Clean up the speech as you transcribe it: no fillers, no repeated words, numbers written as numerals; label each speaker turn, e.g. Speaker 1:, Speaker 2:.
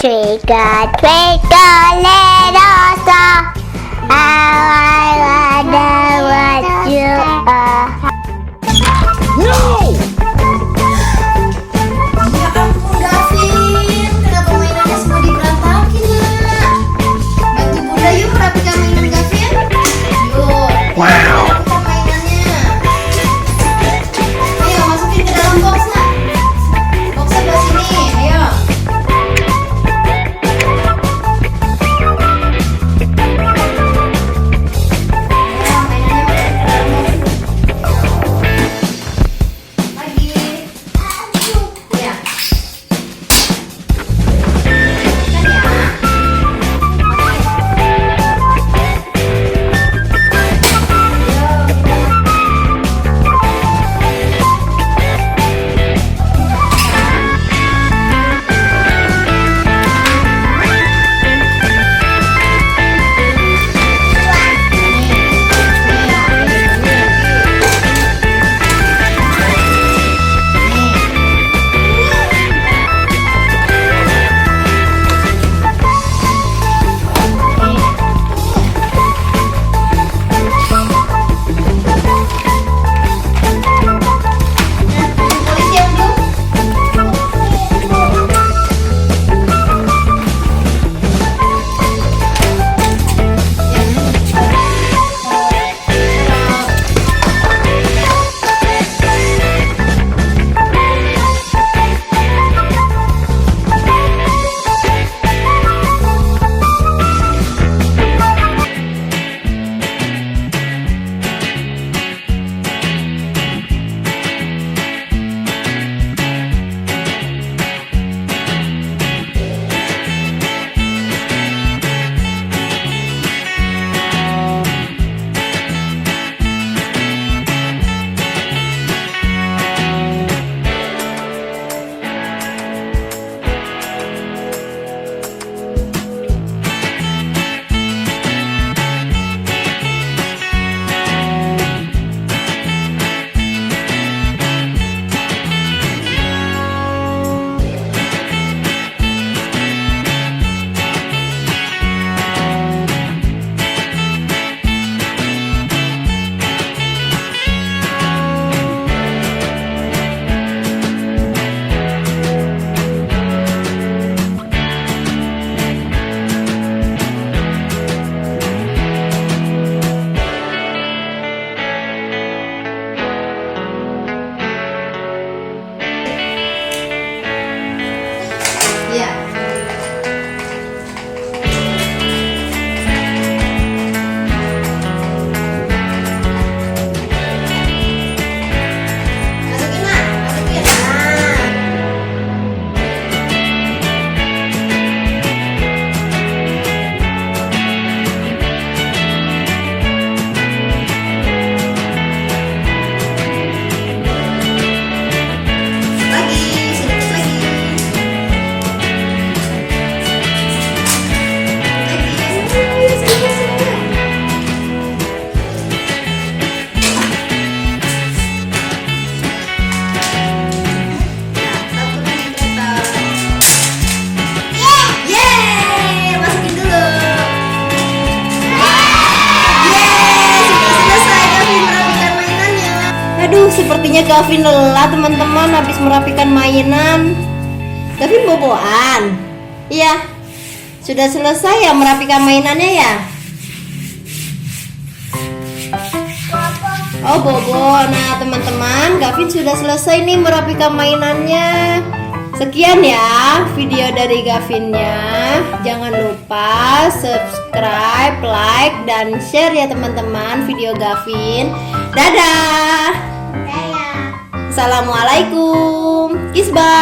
Speaker 1: Twinkle, twinkle, little star, how I wonder what you are.
Speaker 2: No!
Speaker 3: Ya ampun Gavin, kenapa mainannya semua diberantakin ya? Bantu Bunda yuk merapikan mainan Gavin. Yuk,
Speaker 2: Wow.
Speaker 3: rapikan mainannya. Ayo masukin ke dalam boxnya. Boxnya ke sini, ayo. Ya, mainannya masukin ke dalam box. Lagi. Ya. Polisi yang dulu. Iya. Masukin lah, masukin. Nah. Lagi, sedikit lagi. Aduh, sepertinya Gavin lelah teman-teman habis merapikan mainan. Gavin boboan. Iya. Sudah selesai ya merapikan mainannya ya? Oh bobo. Nah teman-teman, Gavin sudah selesai nih merapikan mainannya. Sekian ya video dari Gavinnya. Jangan lupa subscribe, like, dan share ya teman-teman video Gavin. Dadah.
Speaker 1: Dadah.
Speaker 3: Assalamualaikum. Kiss bye.